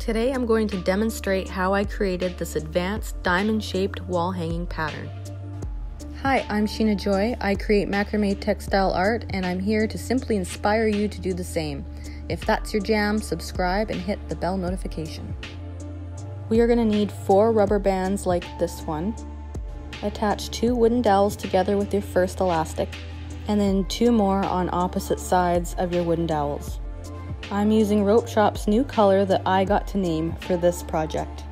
Today I'm going to demonstrate how I created this advanced diamond-shaped wall hanging pattern. Hi, I'm Sheena Joy. I create macrame textile art, and I'm here to simply inspire you to do the same. If that's your jam, subscribe and hit the bell notification. We are going to need 4 rubber bands like this one. Attach 2 wooden dowels together with your first elastic, and then 2 more on opposite sides of your wooden dowels. I'm using Rope Shop's new color that I got to name for this project.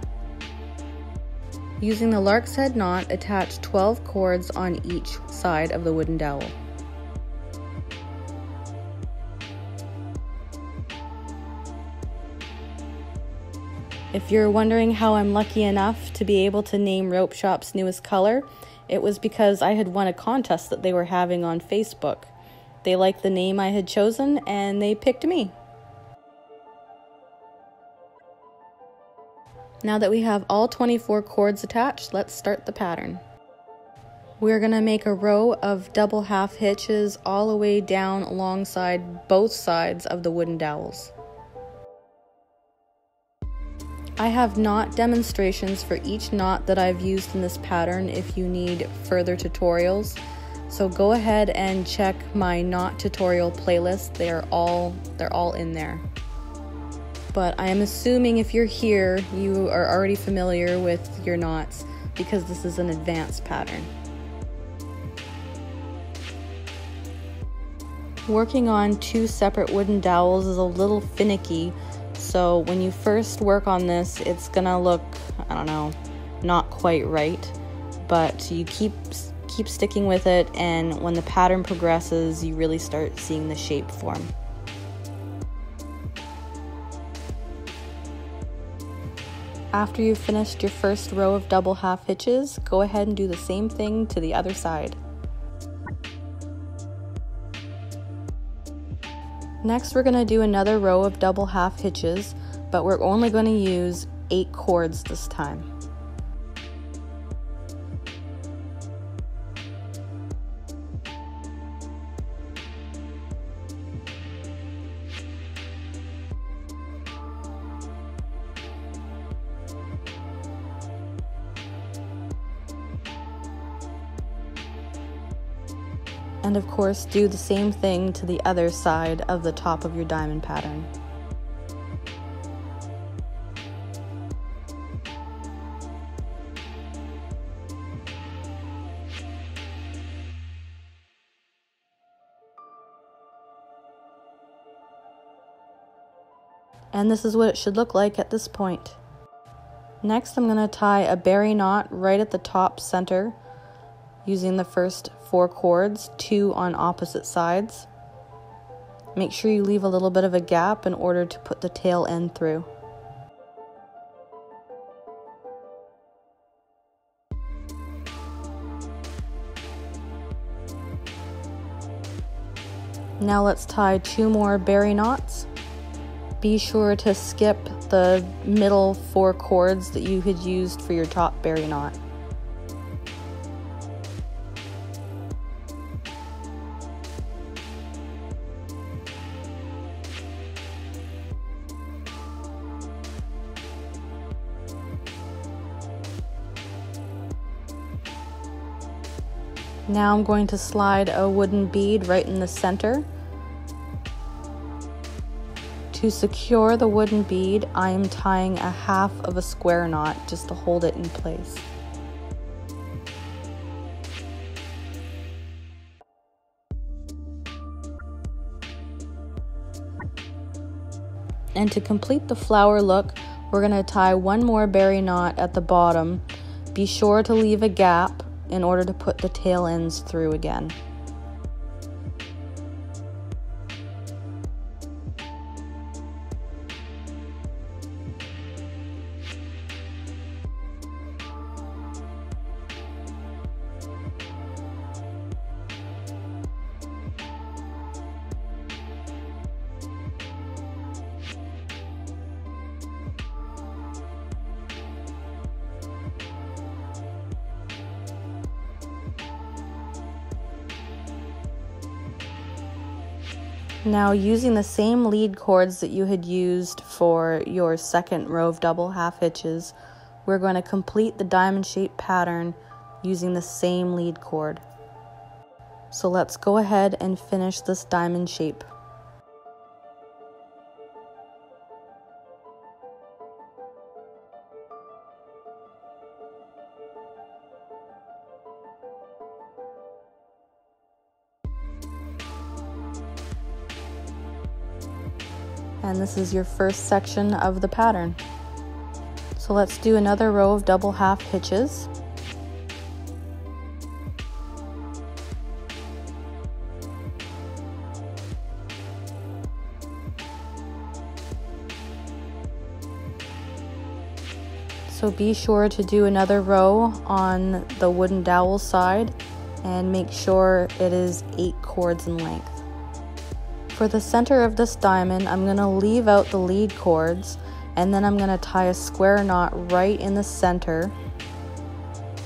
Using the lark's head knot, attach 12 cords on each side of the wooden dowel. If you're wondering how I'm lucky enough to be able to name Rope Shop's newest color, it was because I had won a contest that they were having on Facebook. They liked the name I had chosen and they picked me. Now that we have all 24 cords attached, let's start the pattern. We're going to make a row of double half hitches all the way down alongside both sides of the wooden dowels. I have knot demonstrations for each knot that I've used in this pattern if you need further tutorials. So go ahead and check my knot tutorial playlist. They're all in there. But I am assuming if you're here, you are already familiar with your knots because this is an advanced pattern. Working on 2 separate wooden dowels is a little finicky, so when you first work on this, it's gonna look, I don't know, not quite right, but you keep sticking with it, and when the pattern progresses, you really start seeing the shape form. After you've finished your first row of double half hitches, go ahead and do the same thing to the other side. Next, we're going to do another row of double half hitches, but we're only going to use 8 cords this time. And of course, do the same thing to the other side of the top of your diamond pattern. And this is what it should look like at this point. Next, I'm going to tie a berry knot right at the top center, using the first 4 cords, 2 on opposite sides. Make sure you leave a little bit of a gap in order to put the tail end through. Now let's tie 2 more berry knots. Be sure to skip the middle 4 cords that you had used for your top berry knot. Now I'm going to slide a wooden bead right in the center. To secure the wooden bead, I am tying a half of a square knot just to hold it in place. And to complete the flower look, we're going to tie 1 more berry knot at the bottom. Be sure to leave a gap in order to put the tail ends through again. Now, using the same lead cords that you had used for your second row of double half hitches, we're going to complete the diamond shaped pattern using the same lead cord. So let's go ahead and finish this diamond shape. And this is your first section of the pattern. So let's do another row of double half hitches. So be sure to do another row on the wooden dowel side and make sure it is 8 cords in length. For the center of this diamond, I'm going to leave out the lead cords, and then I'm going to tie a square knot right in the center,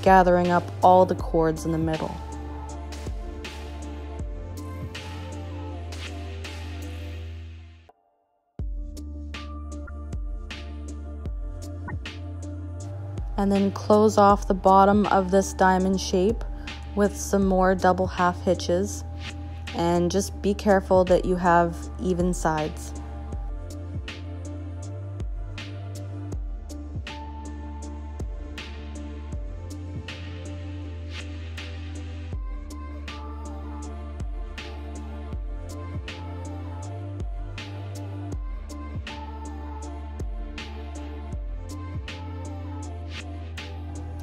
gathering up all the cords in the middle. And then close off the bottom of this diamond shape with some more double half hitches, and just be careful that you have even sides.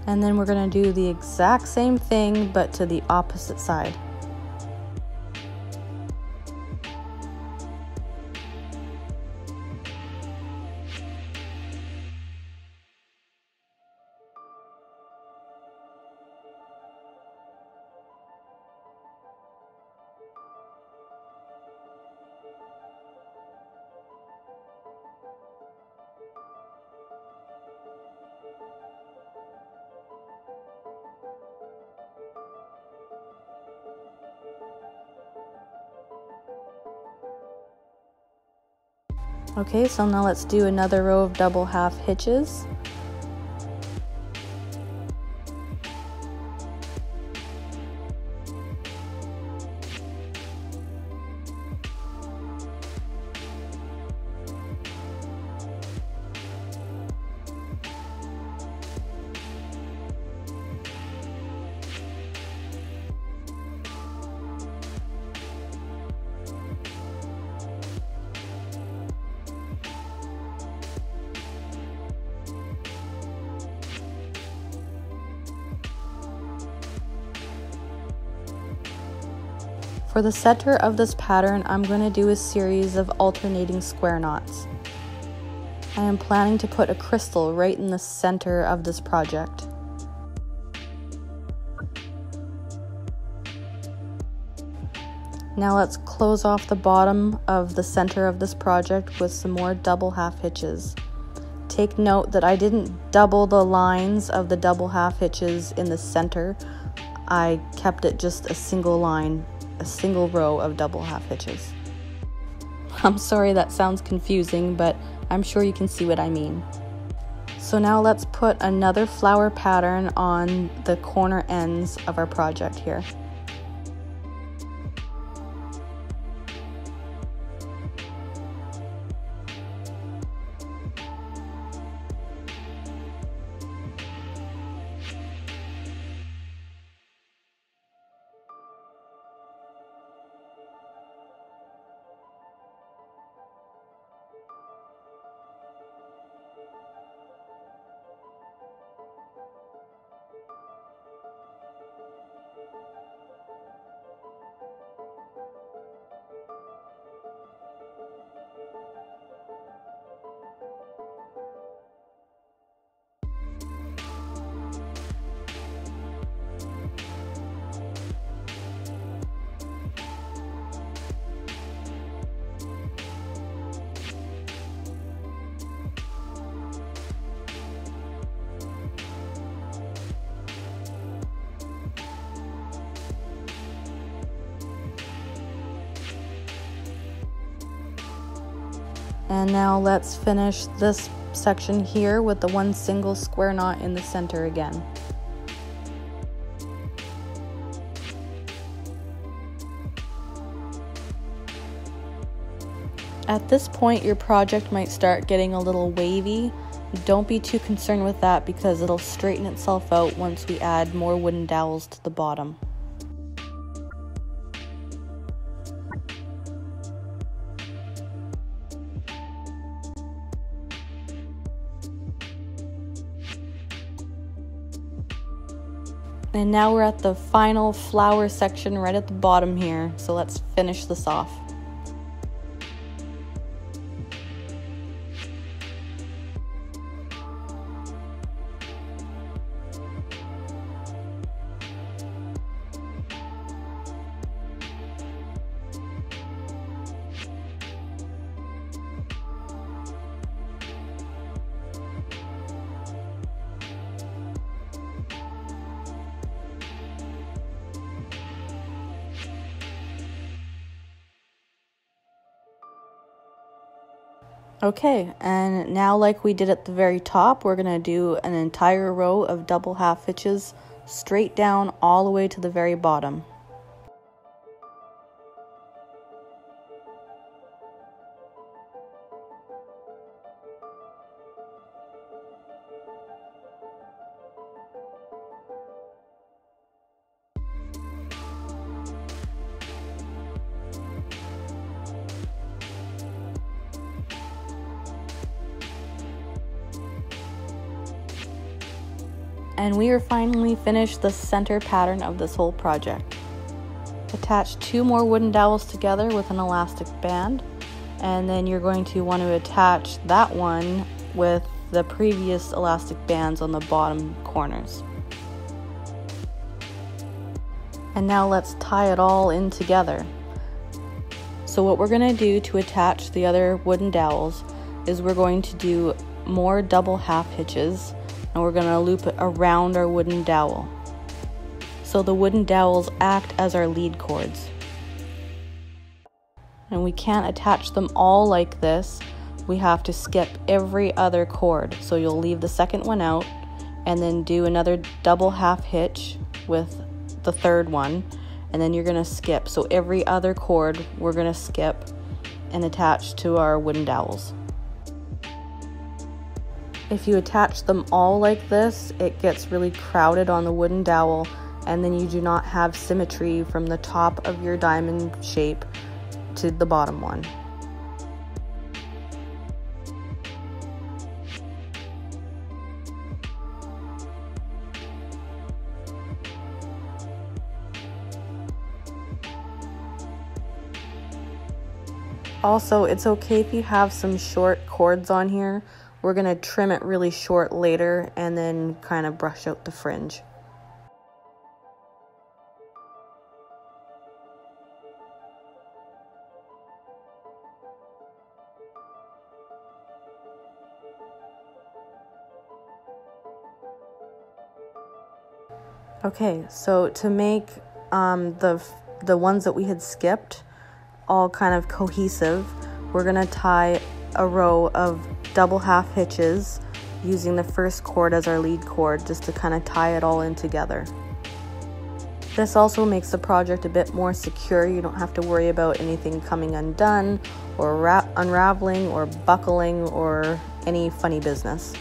And then we're going to do the exact same thing, but to the opposite side. Okay, so now let's do another row of double half hitches. For the center of this pattern, I'm going to do a series of alternating square knots. I am planning to put a crystal right in the center of this project. Now let's close off the bottom of the center of this project with some more double half hitches. Take note that I didn't double the lines of the double half hitches in the center. I kept it just a single line, a single row of double half hitches. I'm sorry that sounds confusing, but I'm sure you can see what I mean. So now let's put another flower pattern on the corner ends of our project here. And now let's finish this section here with the one single square knot in the center again. At this point, your project might start getting a little wavy. Don't be too concerned with that because it'll straighten itself out once we add more wooden dowels to the bottom. And now we're at the final flower section right at the bottom here, so let's finish this off. Okay, and now like we did at the very top, we're going to do an entire row of double half hitches straight down all the way to the very bottom. And we are finally finished the center pattern of this whole project. Attach 2 more wooden dowels together with an elastic band, and then you're going to want to attach that one with the previous elastic bands on the bottom corners. And now let's tie it all in together. So what we're going to do to attach the other wooden dowels is we're going to do more double half hitches, and we're going to loop it around our wooden dowel. So the wooden dowels act as our lead cords. And we can't attach them all like this. We have to skip every other cord. So you'll leave the second one out and then do another double half hitch with the third one, and then you're going to skip. So every other cord we're going to skip and attach to our wooden dowels. If you attach them all like this, it gets really crowded on the wooden dowel, and then you do not have symmetry from the top of your diamond shape to the bottom one. Also, it's okay if you have some short cords on here. We're going to trim it really short later and then kind of brush out the fringe. Okay, so to make the ones that we had skipped all kind of cohesive, we're going to tie a row of double half hitches using the first cord as our lead cord, just to kind of tie it all in together. This also makes the project a bit more secure. You don't have to worry about anything coming undone or unraveling or buckling or any funny business.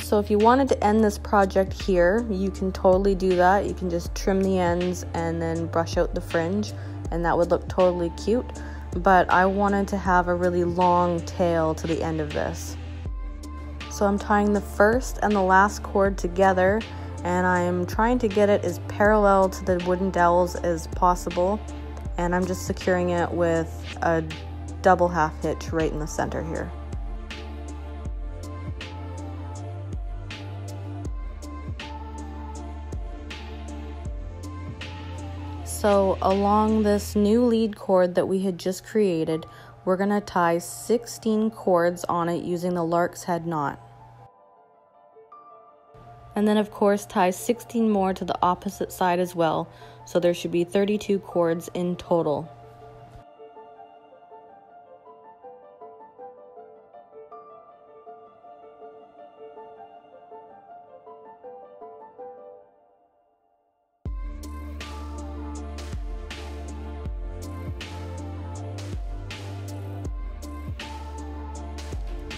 So if you wanted to end this project here, you can totally do that. You can just trim the ends and then brush out the fringe, and that would look totally cute. But I wanted to have a really long tail to the end of this. So I'm tying the first and the last cord together, and I'm trying to get it as parallel to the wooden dowels as possible, and I'm just securing it with a double half hitch right in the center here. So along this new lead cord that we had just created, we're going to tie 16 cords on it using the lark's head knot. And then of course tie 16 more to the opposite side as well, so there should be 32 cords in total.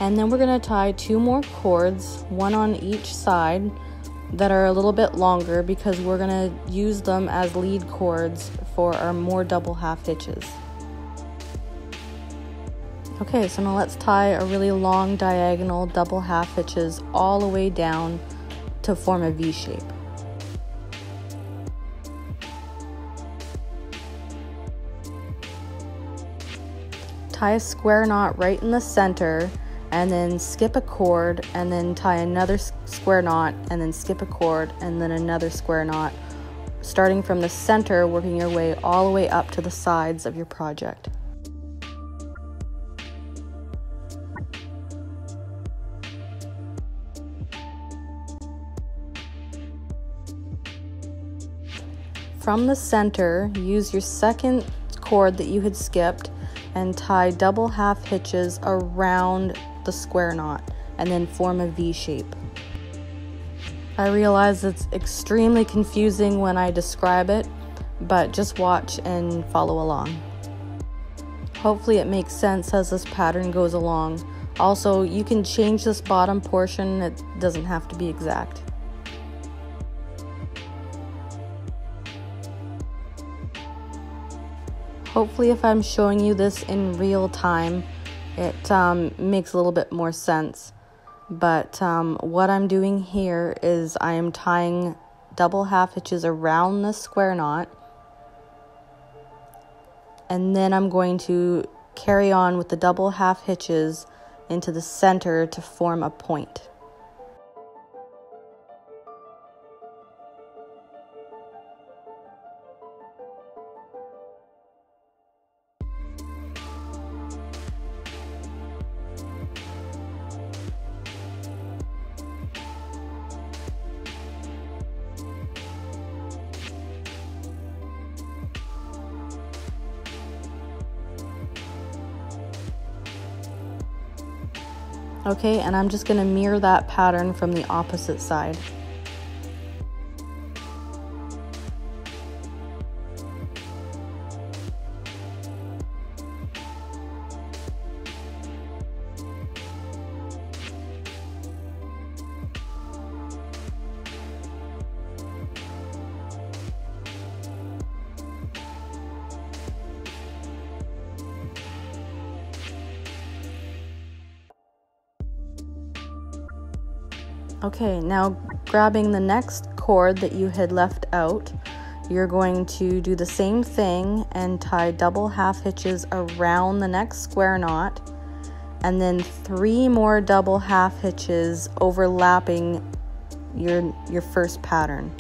And then we're going to tie 2 more cords, one on each side, that are a little bit longer because we're going to use them as lead cords for our more double half hitches. Okay, so now let's tie a really long diagonal double half hitches all the way down to form a V shape. Tie a square knot right in the center, and then skip a cord, and then tie another square knot, and then skip a cord, and then another square knot, starting from the center, working your way all the way up to the sides of your project. From the center, use your second cord that you had skipped and tie double half hitches around the square knot and then form a V shape. I realize it's extremely confusing when I describe it, but just watch and follow along. Hopefully it makes sense as this pattern goes along. Also, you can change this bottom portion, it doesn't have to be exact. Hopefully if I'm showing you this in real time, it makes a little bit more sense. But what I'm doing here is I am tying double half hitches around the square knot, and then I'm going to carry on with the double half hitches into the center to form a point. Okay, and I'm just going to mirror that pattern from the opposite side. Okay, now grabbing the next cord that you had left out, you're going to do the same thing and tie double half hitches around the next square knot, and then 3 more double half hitches overlapping your first pattern.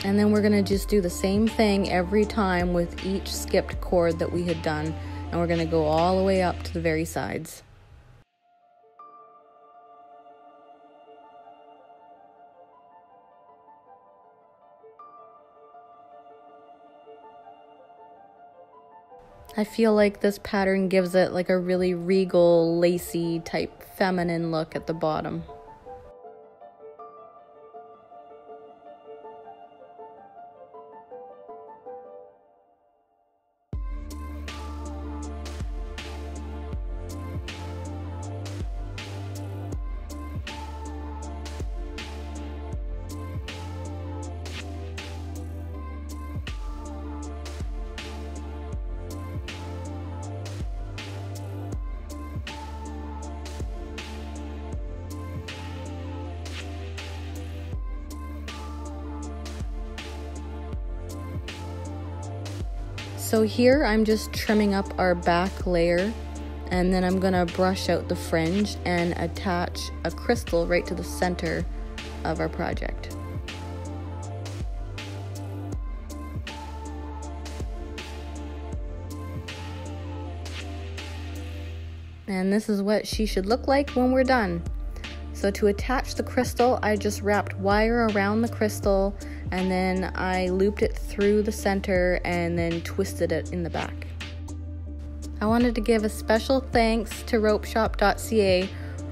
And then we're going to just do the same thing every time with each skipped cord that we had done, and we're going to go all the way up to the very sides. I feel like this pattern gives it like a really regal, lacy type feminine look at the bottom. So here I'm just trimming up our back layer, and then I'm gonna brush out the fringe and attach a crystal right to the center of our project. And this is what she should look like when we're done. So to attach the crystal, I just wrapped wire around the crystal, and then I looped it through the center and then twisted it in the back. I wanted to give a special thanks to ropeshop.ca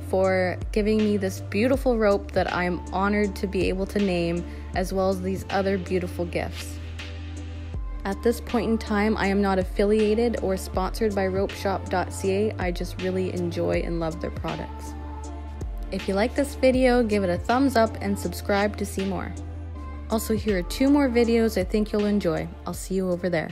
for giving me this beautiful rope that I'm honored to be able to name, as well as these other beautiful gifts. At this point in time, I am not affiliated or sponsored by ropeshop.ca. I just really enjoy and love their products. If you like this video, give it a thumbs up and subscribe to see more. Also, here are 2 more videos I think you'll enjoy. I'll see you over there.